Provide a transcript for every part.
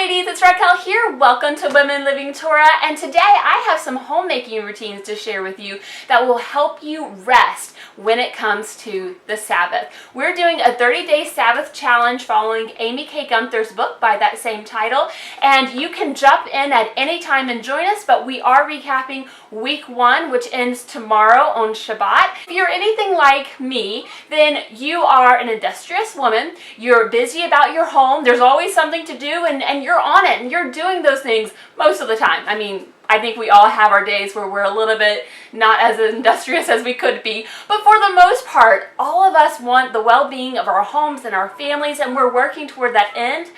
ladies, it's Raquel here. Welcome to Women Living Torah, and today I have some homemaking routines to share with you that will help you rest when it comes to the Sabbath. We're doing a 30-day Sabbath challenge following Amy K. Gunther's book by that same title, and you can jump in at any time and join us, but we are recapping week 1, which ends tomorrow on Shabbat. If you're anything like me, then you are an industrious woman. You're busy about your home. There's always something to do, and you're on it, and you're doing those things most of the time. I mean, I think we all have our days where we're a little bit not as industrious as we could be, but for the most part, all of us want the well-being of our homes and our families, and we're working toward that end.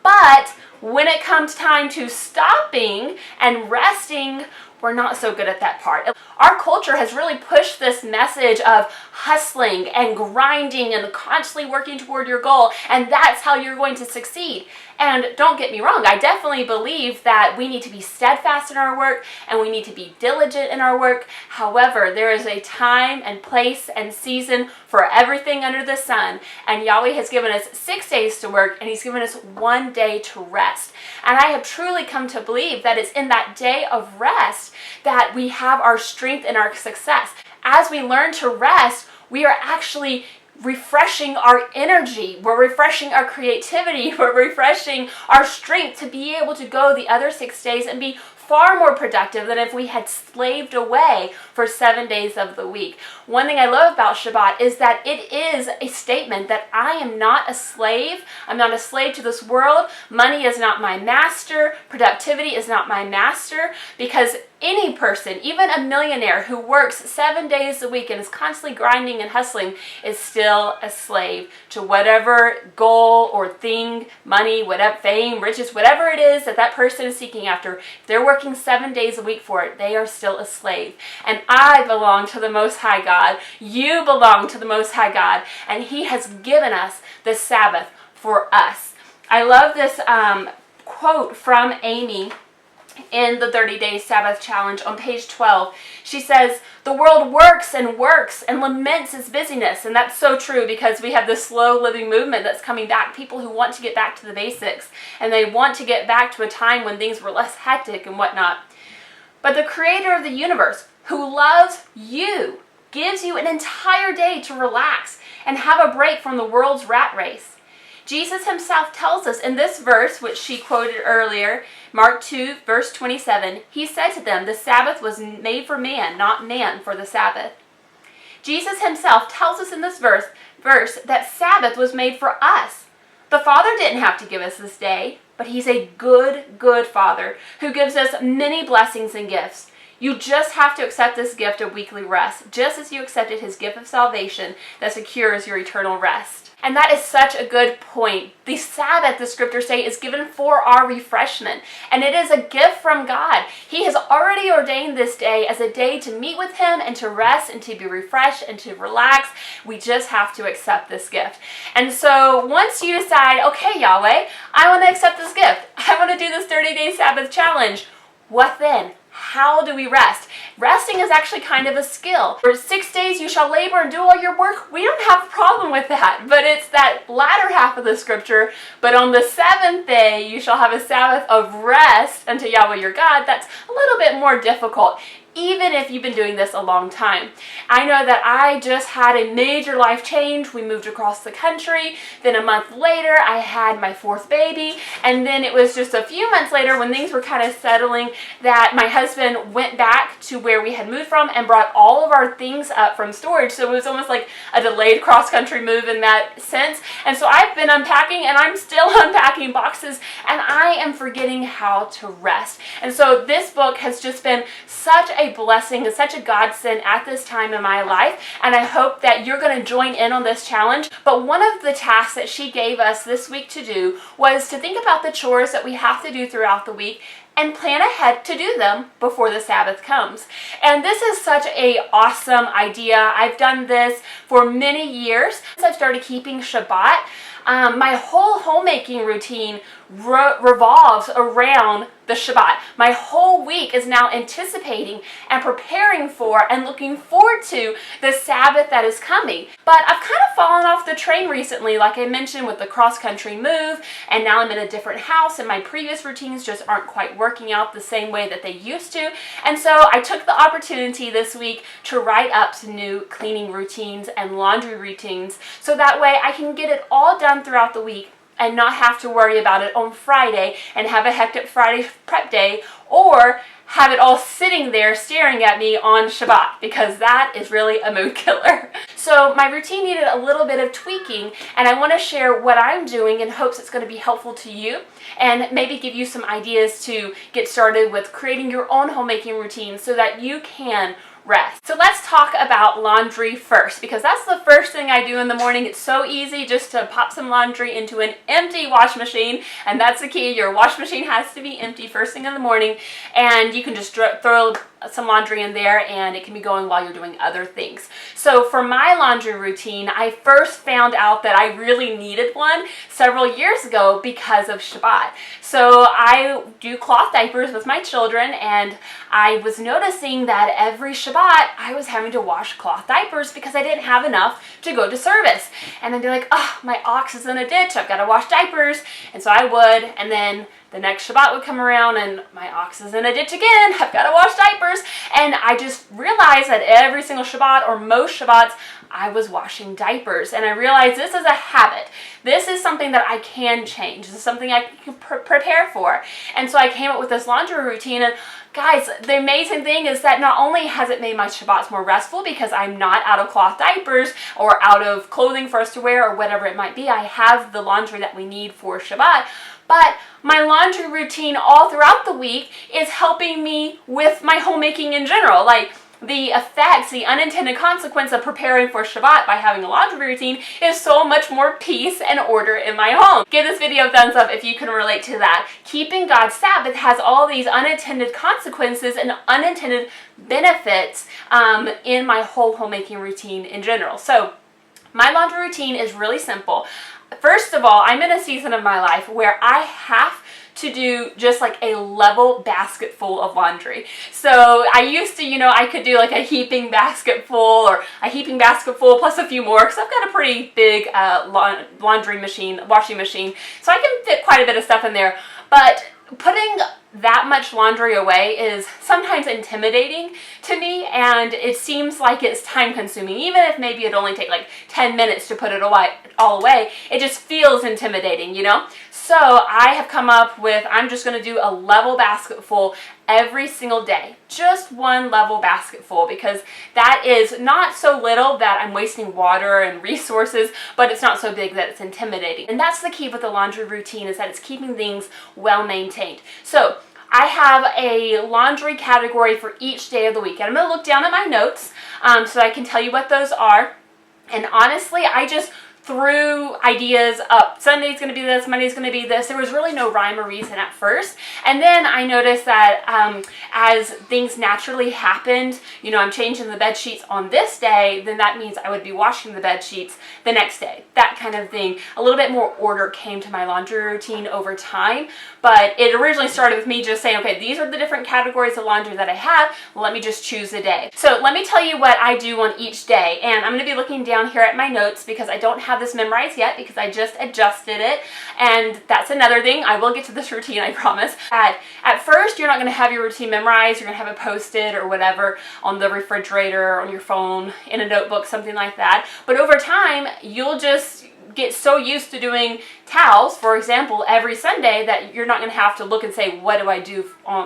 But when it comes time to stopping and resting, we're not so good at that part. Our culture has really pushed this message of hustling and grinding and constantly working toward your goal, and that's how you're going to succeed. And don't get me wrong, I definitely believe that we need to be steadfast in our work and we need to be diligent in our work. However, there is a time and place and season for everything under the sun, and Yahweh has given us 6 days to work and He's given us 1 day to rest. And I have truly come to believe that it's in that day of rest that we have our strength and our success. As we learn to rest, we are actually refreshing our energy, we're refreshing our creativity, we're refreshing our strength to be able to go the other 6 days and be far more productive than if we had slaved away for 7 days of the week. One thing I love about Shabbat is that it is a statement that I am not a slave. I'm not a slave to this world. Money is not my master. Productivity is not my master, because any person, even a millionaire who works 7 days a week and is constantly grinding and hustling, is still a slave to whatever goal or thing, money, whatever, fame, riches, whatever it is that that person is seeking after. If they're working 7 days a week for it, they are still a slave. And I belong to the Most High God. You belong to the Most High God. And He has given us the Sabbath for us. I love this quote from Amy in the 30-day Sabbath challenge on page 12. She says, "The world works and laments its busyness." And that's so true, because we have this slow living movement that's coming back. People who want to get back to the basics, and they want to get back to a time when things were less hectic and whatnot. But the Creator of the universe, who loves you, gives you an entire day to relax and have a break from the world's rat race. Jesus Himself tells us in this verse, which she quoted earlier, Mark 2, verse 27, He said to them, "The Sabbath was made for man, not man for the Sabbath." Jesus Himself tells us in this verse that Sabbath was made for us. The Father didn't have to give us this day, but He's a good, good Father who gives us many blessings and gifts. You just have to accept this gift of weekly rest, just as you accepted His gift of salvation that secures your eternal rest. And that is such a good point. The Sabbath, the scriptures say, is given for our refreshment. And it is a gift from God. He has already ordained this day as a day to meet with Him and to rest and to be refreshed and to relax. We just have to accept this gift. And so once you decide, okay, Yahweh, I want to accept this gift. I want to do this 30-day Sabbath challenge. What then? How do we rest? Resting is actually kind of a skill. For 6 days you shall labor and do all your work. We don't have a problem with that, but it's that latter half of the scripture. But on the 7th day you shall have a Sabbath of rest unto Yahweh your God. That's a little bit more difficult, even if you've been doing this a long time. I know that I just had a major life change. We moved across the country. Then a month later, I had my 4th baby. And then it was just a few months later, when things were kind of settling, that my husband went back to where we had moved from and brought all of our things up from storage. So it was almost like a delayed cross-country move in that sense. And so I've been unpacking, and I'm still unpacking boxes, and I am forgetting how to rest. And so this book has just been such a blessing and such a godsend at this time in my life, and I hope that you're going to join in on this challenge. But one of the tasks that she gave us this week to do was to think about the chores that we have to do throughout the week and plan ahead to do them before the Sabbath comes. And this is such an awesome idea. I've done this for many years since I've started keeping Shabbat. My whole homemaking routine revolves around the Shabbat. My whole week is now anticipating and preparing for and looking forward to the Sabbath that is coming. But I've kind of fallen off the train recently, like I mentioned with the cross-country move, and now I'm in a different house and my previous routines just aren't quite working out the same way that they used to. And so I took the opportunity this week to write up some new cleaning routines and laundry routines so that way I can get it all done throughout the week and not have to worry about it on Friday and have a hectic Friday prep day, or have it all sitting there staring at me on Shabbat, because that is really a mood killer. So my routine needed a little bit of tweaking, and I want to share what I'm doing in hopes it's going to be helpful to you and maybe give you some ideas to get started with creating your own homemaking routine so that you can rest. So let's talk about laundry first, because that's the first thing I do in the morning. It's so easy just to pop some laundry into an empty wash machine, and that's the key. Your wash machine has to be empty first thing in the morning, and you can just throw some laundry in there and it can be going while you're doing other things. So for my laundry routine, I first found out that I really needed one several years ago because of Shabbat. So I do cloth diapers with my children, and I was noticing that every Shabbat I was having to wash cloth diapers because I didn't have enough to go to service. And I'd be like, oh, my ox is in a ditch, I've got to wash diapers. And so I would, and then the next Shabbat would come around and my ox is in a ditch again, I've got to wash diapers. And I just realized that every single Shabbat, or most Shabbats, I was washing diapers. And I realized this is a habit. This is something that I can change. This is something I can prepare for. And so I came up with this laundry routine. And guys, the amazing thing is that not only has it made my Shabbats more restful because I'm not out of cloth diapers or out of clothing for us to wear or whatever it might be, I have the laundry that we need for Shabbat, but my laundry routine all throughout the week is helping me with my homemaking in general. Like, the effects, the unintended consequence of preparing for Shabbat by having a laundry routine is so much more peace and order in my home. Give this video a thumbs up if you can relate to that. Keeping God's Sabbath has all these unintended consequences and unintended benefits in my whole homemaking routine in general. So my laundry routine is really simple. First of all, I'm in a season of my life where I have to do just like a level basket full of laundry. So I used to, I could do like a heaping basket full or a heaping basket full plus a few more, because I've got a pretty big washing machine, so I can fit quite a bit of stuff in there. But putting that much laundry away is sometimes intimidating to me, and it seems like it's time consuming. Even if maybe it'd only take like 10 minutes to put it all away, it just feels intimidating, So I have come up with, I'm just going to do a level basket full every single day. Just one level basket full, because that is not so little that I'm wasting water and resources, but it's not so big that it's intimidating. And that's the key with the laundry routine, is that it's keeping things well maintained. So I have a laundry category for each day of the week. And I'm going to look down at my notes so I can tell you what those are. And honestly, I just threw ideas up. Sunday's going to be this, Monday's going to be this. There was really no rhyme or reason at first. And then I noticed that as things naturally happened, I'm changing the bed sheets on this day, then that means I would be washing the bed sheets the next day. That kind of thing. A little bit more order came to my laundry routine over time, but it originally started with me just saying, okay, these are the different categories of laundry that I have. Well, let me just choose a day. So let me tell you what I do on each day. And I'm going to be looking down here at my notes because I don't have this memorized yet, because I just adjusted it. And that's another thing. I will get to this routine, I promise. At first, you're not going to have your routine memorized. You're going to have it posted or whatever on the refrigerator, on your phone, in a notebook, something like that. But over time, you'll just get so used to doing towels, for example, every Sunday, that you're not going to have to look and say, what do I do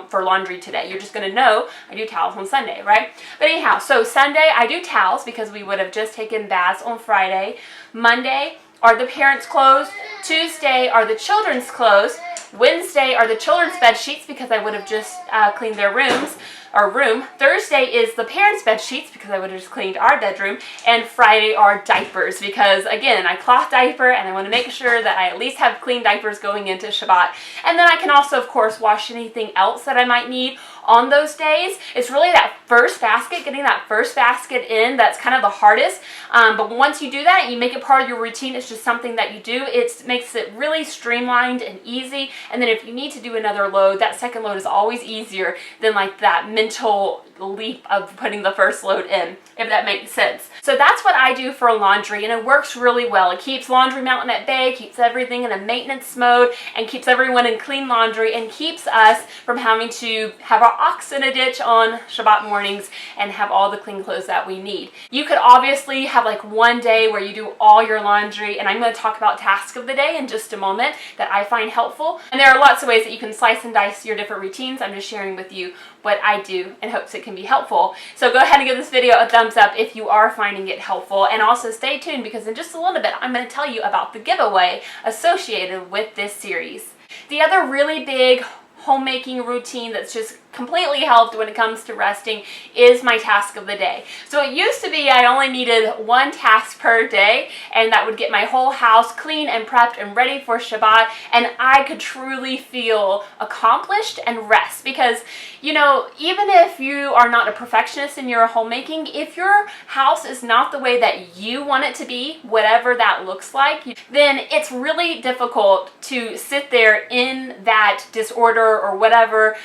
for laundry today? You're just going to know I do towels on Sunday, right? But anyhow, so Sunday I do towels because we would have just taken baths on Friday. Monday are the parents' clothes. Tuesday are the children's clothes. Wednesday are the children's bed sheets because I would have just cleaned their rooms. our room. Thursday is the parents' bed sheets because I would have just cleaned our bedroom. And Friday are diapers because, again, I cloth diaper and I want to make sure that I at least have clean diapers going into Shabbat. And then I can also, of course, wash anything else that I might need on those days. It's really that first basket, getting that first basket in, that's kind of the hardest. But once you do that, you make it part of your routine. It's just something that you do. It makes it really streamlined and easy. And then if you need to do another load, that second load is always easier than like that mental leap of putting the first load in, if that makes sense. So that's what I do for laundry, and it works really well. It keeps Laundry Mountain at bay, keeps everything in a maintenance mode, and keeps everyone in clean laundry, and keeps us from having to have our ox in a ditch on Shabbat mornings and have all the clean clothes that we need. You could obviously have like one day where you do all your laundry, and I'm going to talk about task of the day in just a moment that I find helpful. And there are lots of ways that you can slice and dice your different routines. I'm just sharing with you what I do in hopes it can be helpful. So go ahead and give this video a thumbs up if you are finding it helpful, and also stay tuned because in just a little bit I'm going to tell you about the giveaway associated with this series. The other really big homemaking routine that's just completely helped when it comes to resting is my task of the day. So it used to be I only needed one task per day, and that would get my whole house clean and prepped and ready for Shabbat, and I could truly feel accomplished and rest. Because, you know, even if you are not a perfectionist in your homemaking, if your house is not the way that you want it to be, whatever that looks like, then it's really difficult to sit there in that disorder or whatever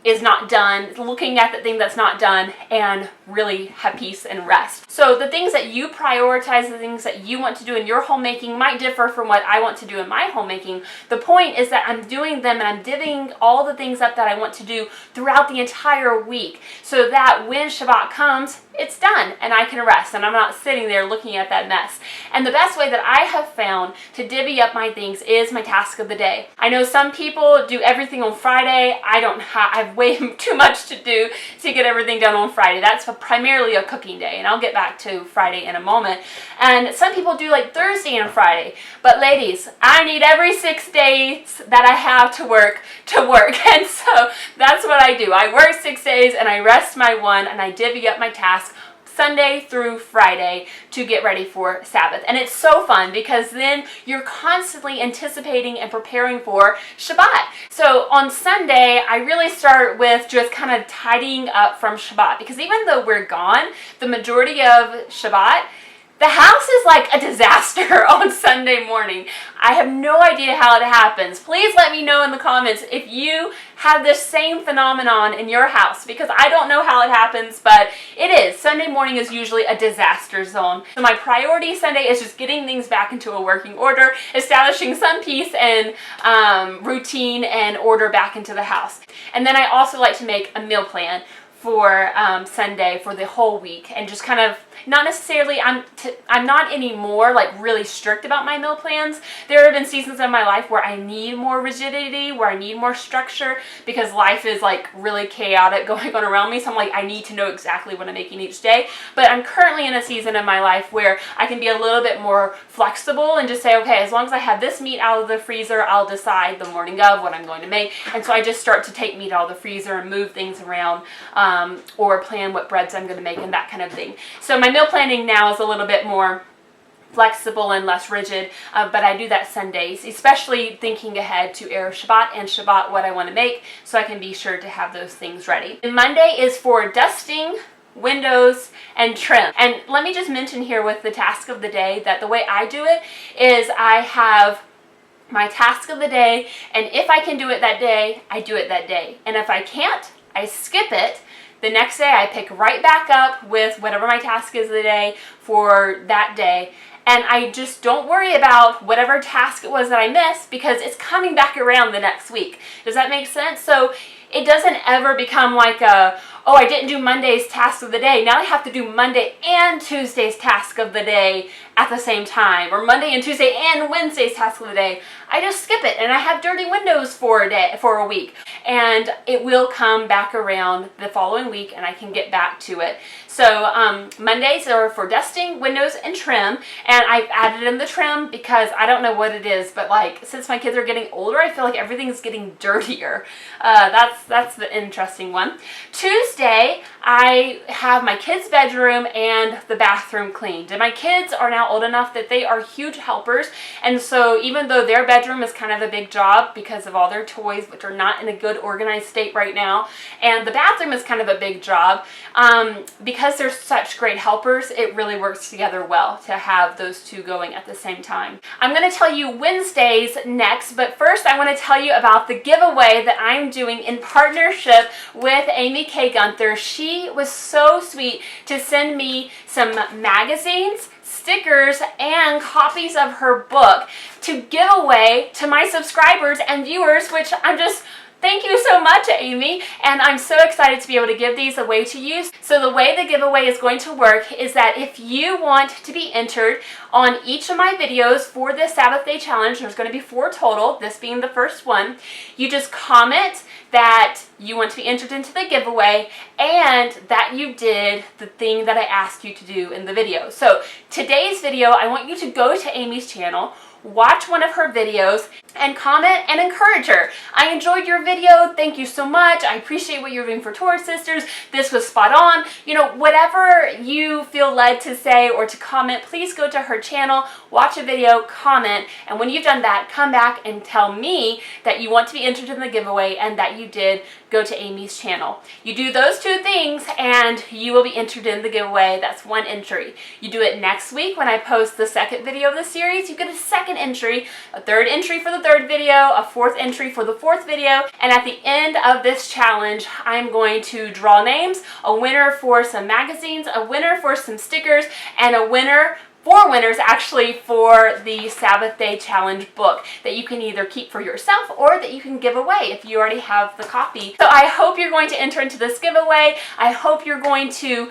is not done, looking at the thing that's not done, and really have peace and rest. So the things that you prioritize, the things that you want to do in your homemaking might differ from what I want to do in my homemaking. The point is that I'm doing them and I'm divvying all the things up that I want to do throughout the entire week, so that when Shabbat comes, it's done and I can rest and I'm not sitting there looking at that mess. And the best way that I have found to divvy up my things is my task of the day. I know some people do everything on Friday. I have way too much to do to get everything done on Friday. That's primarily a cooking day, and I'll get back to Friday in a moment. And some people do like Thursday and Friday. But ladies, I need every 6 days that I have to work. And so that's what I do. I work 6 days and I rest my one, and I divvy up my tasks Sunday through Friday to get ready for Sabbath. And it's so fun because then you're constantly anticipating and preparing for Shabbat. So on Sunday, I really start with just kind of tidying up from Shabbat, because even though we're gone the majority of Shabbat, the house is like a disaster on Sunday morning. I have no idea how it happens. Please let me know in the comments if you have this same phenomenon in your house, because I don't know how it happens, but it is. Sunday morning is usually a disaster zone. So my priority Sunday is just getting things back into a working order, establishing some peace and routine and order back into the house. And then I also like to make a meal plan for Sunday for the whole week, and just kind of not necessarily, I'm not anymore like really strict about my meal plans. There have been seasons in my life where I need more rigidity, where I need more structure, because life is like really chaotic going on around me. So I'm like, I need to know exactly what I'm making each day. But I'm currently in a season in my life where I can be a little bit more flexible and just say, okay, as long as I have this meat out of the freezer, I'll decide the morning of what I'm going to make. And so I just start to take meat out of the freezer and move things around, or plan what breads I'm going to make and that kind of thing. So my meal planning now is a little bit more flexible and less rigid, but I do that Sundays, especially thinking ahead to Erev Shabbat and Shabbat what I want to make, so I can be sure to have those things ready. And Monday is for dusting, windows, and trim. And let me just mention here with the task of the day that the way I do it is I have my task of the day, and if I can do it that day, I do it that day. And if I can't, I skip it. The next day I pick right back up with whatever my task is of the day for that day. And I just don't worry about whatever task it was that I missed, because it's coming back around the next week. Does that make sense? So it doesn't ever become like a, oh, I didn't do Monday's task of the day. Now I have to do Monday and Tuesday's task of the day at the same time, or Monday and Tuesday and Wednesday's task of the day. I just skip it and I have dirty windows for a week, and it will come back around the following week and I can get back to it. So Mondays are for dusting, windows, and trim, and I've added in the trim because I don't know what it is, but like since my kids are getting older, I feel like everything's getting dirtier. That's the interesting one. Tuesday, I have my kids' bedroom and the bathroom cleaned. And my kids are now old enough that they are huge helpers, and so even though their bedroom is kind of a big job because of all their toys, which are not in a good organized state right now, and the bathroom is kind of a big job, because they're such great helpers, it really works together well to have those two going at the same time. I'm going to tell you Wednesdays next, but first I want to tell you about the giveaway that I'm doing in partnership with Amy K. Gunther. She was so sweet to send me some magazines, stickers, and copies of her book to give away to my subscribers and viewers, which thank you so much, Amy, and I'm so excited to be able to give these away to you. So the way the giveaway is going to work is that if you want to be entered on each of my videos for this Sabbath Day Challenge, there's going to be 4 total, this being the first one, you just comment that you want to be entered into the giveaway and that you did the thing that I asked you to do in the video. So today's video, I want you to go to Amy's channel, watch one of her videos, and comment and encourage her. I enjoyed your video. Thank you so much. I appreciate what you're doing for Torah Sisters. This was spot on. You know, whatever you feel led to say or to comment, please go to her channel, watch a video, comment, and when you've done that, come back and tell me that you want to be entered in the giveaway and that you did go to Amy's channel. You do those 2 things and you will be entered in the giveaway. That's 1 entry. You do it next week when I post the second video of the series, you get a 2nd entry, a 3rd entry for the 3rd video, a 4th entry for the 4th video, and at the end of this challenge, I'm going to draw names, a winner for some magazines, a winner for some stickers, and a winner, 4 winners actually, for the Sabbath Day Challenge book that you can either keep for yourself or that you can give away if you already have the copy. So I hope you're going to enter into this giveaway. I hope you're going to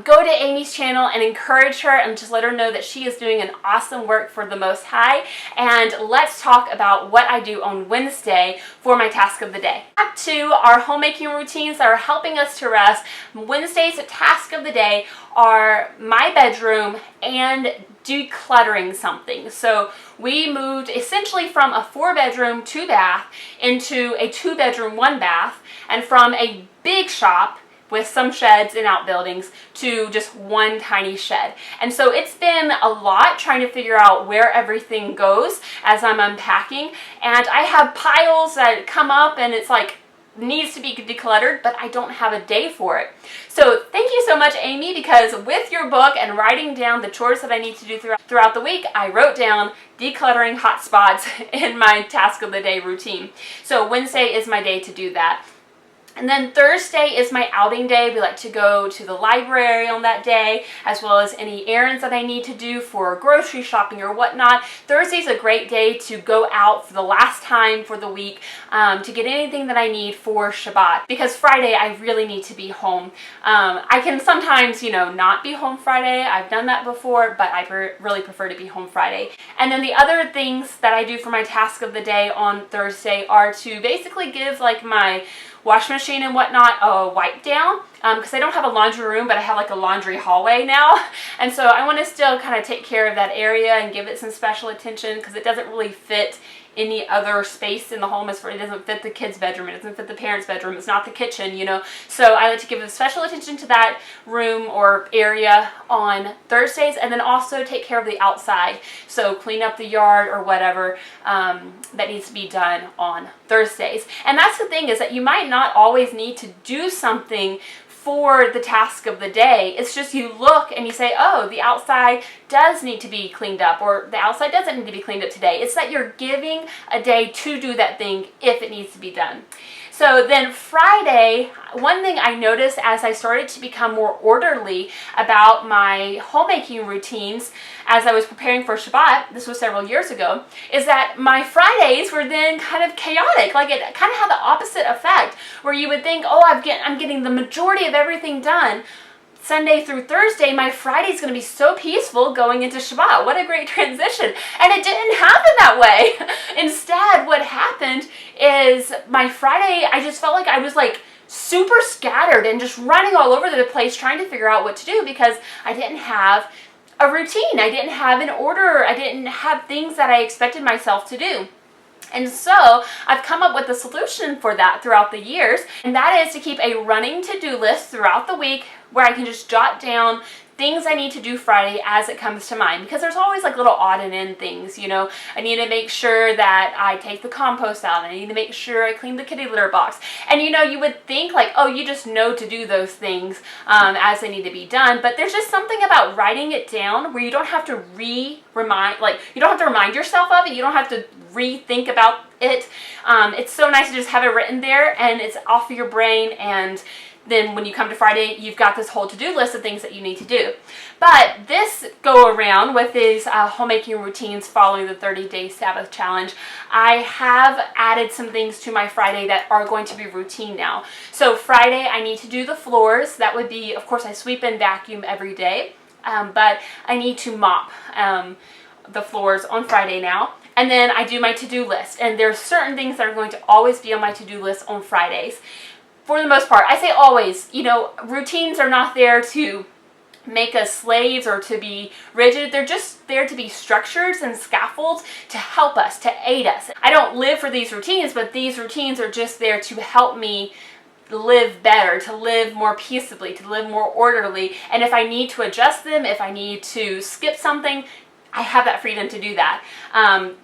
go to Amy's channel and encourage her and just let her know that she is doing an awesome work for the Most High. And let's talk about what I do on Wednesday for my task of the day. Back to our homemaking routines that are helping us to rest. Wednesday's task of the day are my bedroom and decluttering something. So we moved essentially from a 4-bedroom, 2-bath into a 2-bedroom, 1-bath, and from a big shop with some sheds and outbuildings to just 1 tiny shed. And so it's been a lot trying to figure out where everything goes as I'm unpacking, and I have piles that come up and it's like needs to be decluttered, but I don't have a day for it. So thank you so much, Amy, because with your book and writing down the chores that I need to do throughout the week, I wrote down decluttering hot spots in my task of the day routine. So Wednesday is my day to do that. And then Thursday is my outing day. We like to go to the library on that day, as well as any errands that I need to do for grocery shopping or whatnot. Thursday's a great day to go out for the last time for the week to get anything that I need for Shabbat, because Friday I really need to be home. I can sometimes, not be home Friday. I've done that before, but I really prefer to be home Friday. And then the other things that I do for my task of the day on Thursday are to basically give like my wash machine and whatnot a wipe down, because I don't have a laundry room, but I have like a laundry hallway now, and so I want to still kind of take care of that area and give it some special attention, because it doesn't really fit any other space in the home. It doesn't fit the kids' bedroom, it doesn't fit the parents' bedroom, it's not the kitchen, so I like to give special attention to that room or area on Thursdays, and then also take care of the outside, so clean up the yard or whatever that needs to be done on Thursdays. And that's the thing, is that you might not always need to do something for the task of the day. It's just you look and you say, oh, the outside does need to be cleaned up, or the outside doesn't need to be cleaned up today. It's that you're giving a day to do that thing if it needs to be done. So then Friday, one thing I noticed as I started to become more orderly about my homemaking routines as I was preparing for Shabbat, this was several years ago, is that my Fridays were then kind of chaotic. Like it kind of had the opposite effect, where you would think, oh, I'm getting the majority of everything done Sunday through Thursday, my Friday is going to be so peaceful going into Shabbat. What a great transition. And it didn't happen that way. Instead, what happened is my Friday, I just felt like I was like super scattered and just running all over the place trying to figure out what to do because I didn't have a routine. I didn't have an order. I didn't have things that I expected myself to do. And so I've come up with a solution for that throughout the years, and that is to keep a running to-do list throughout the week where I can just jot down things I need to do Friday as it comes to mind, because there's always like little odd and end things, you know. I need to make sure that I take the compost out. I need to make sure I clean the kitty litter box. And you know, you would think like, oh, you just know to do those things as they need to be done, but there's just something about writing it down where you don't have to remind yourself of it. You don't have to rethink about it. It's so nice to just have it written there and it's off your brain, and then when you come to Friday, you've got this whole to-do list of things that you need to do. But this go around with these homemaking routines following the 30-day Sabbath challenge, I have added some things to my Friday that are going to be routine now. So Friday, I need to do the floors. That would be, of course, I sweep and vacuum every day, but I need to mop the floors on Friday now. And then I do my to-do list. And there's certain things that are going to always be on my to-do list on Fridays. For the most part, I say always, you know, routines are not there to make us slaves or to be rigid. They're just there to be structures and scaffolds to help us, to aid us. I don't live for these routines, but these routines are just there to help me live better, to live more peaceably, to live more orderly. And if I need to adjust them, if I need to skip something, I have that freedom to do that.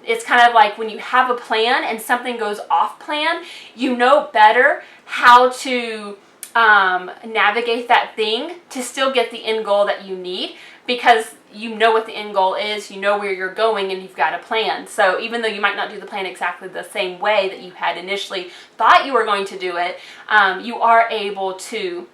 It's kind of like when you have a plan and something goes off plan, you know better how to navigate that thing to still get the end goal that you need, because you know what the end goal is, you know where you're going, and you've got a plan. So even though you might not do the plan exactly the same way that you had initially thought you were going to do it, you are able to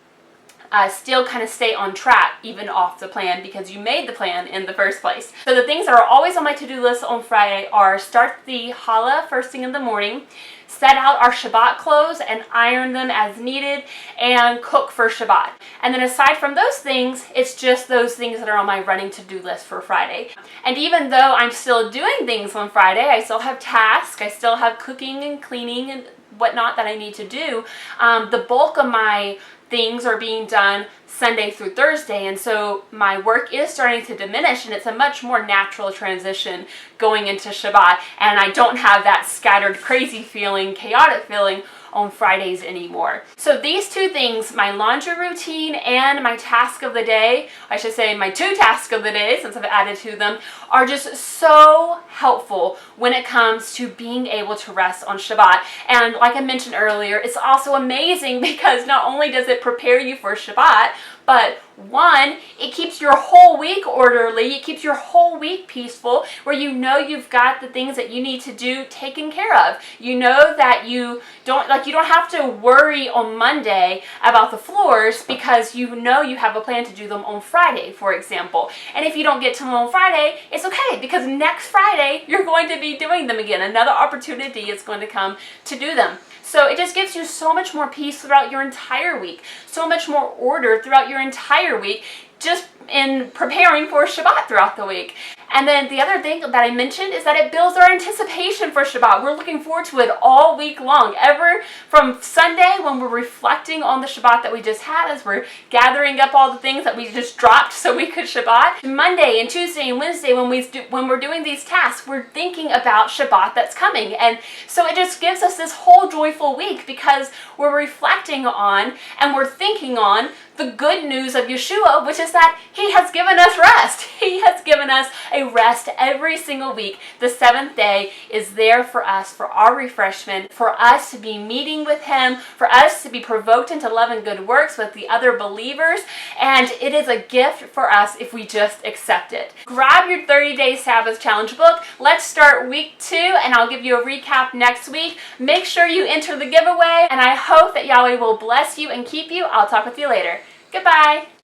still kind of stay on track even off the plan because you made the plan in the first place. So the things that are always on my to-do list on Friday are start the challah first thing in the morning, set out our Shabbat clothes and iron them as needed, and cook for Shabbat. And then aside from those things, it's just those things that are on my running to-do list for Friday. And even though I'm still doing things on Friday, I still have tasks, I still have cooking and cleaning and whatnot that I need to do, the bulk of my things are being done Sunday through Thursday, and so my work is starting to diminish, and it's a much more natural transition going into Shabbat, and I don't have that scattered, crazy feeling, chaotic feeling on Fridays anymore. So these two things, my laundry routine and my task of the day, I should say my two tasks of the day since I've added to them, are just so helpful when it comes to being able to rest on Shabbat. And like I mentioned earlier, it's also amazing because not only does it prepare you for Shabbat, but one, it keeps your whole week orderly, it keeps your whole week peaceful, where you know you've got the things that you need to do taken care of. You know that you don't have to worry on Monday about the floors because you know you have a plan to do them on Friday, for example. And if you don't get to them on Friday, it's okay, because next Friday you're going to be doing them again. Another opportunity is going to come to do them. So it just gives you so much more peace throughout your entire week, so much more order throughout your entire week, just in preparing for Shabbat throughout the week. And then the other thing that I mentioned is that it builds our anticipation for Shabbat. We're looking forward to it all week long. Ever from Sunday when we're reflecting on the Shabbat that we just had as we're gathering up all the things that we just dropped so we could Shabbat. Monday and Tuesday and Wednesday when we're doing these tasks, we're thinking about Shabbat that's coming. And so it just gives us this whole joyful week because we're reflecting on and we're thinking on the good news of Yeshua, which is that He has given us rest. He has given us a rest every single week. The seventh day is there for us, for our refreshment, for us to be meeting with Him, for us to be provoked into love and good works with the other believers, and it is a gift for us if we just accept it. Grab your 30-day Sabbath challenge book. Let's start week 2, and I'll give you a recap next week. Make sure you enter the giveaway, and I hope that Yahweh will bless you and keep you. I'll talk with you later. Goodbye.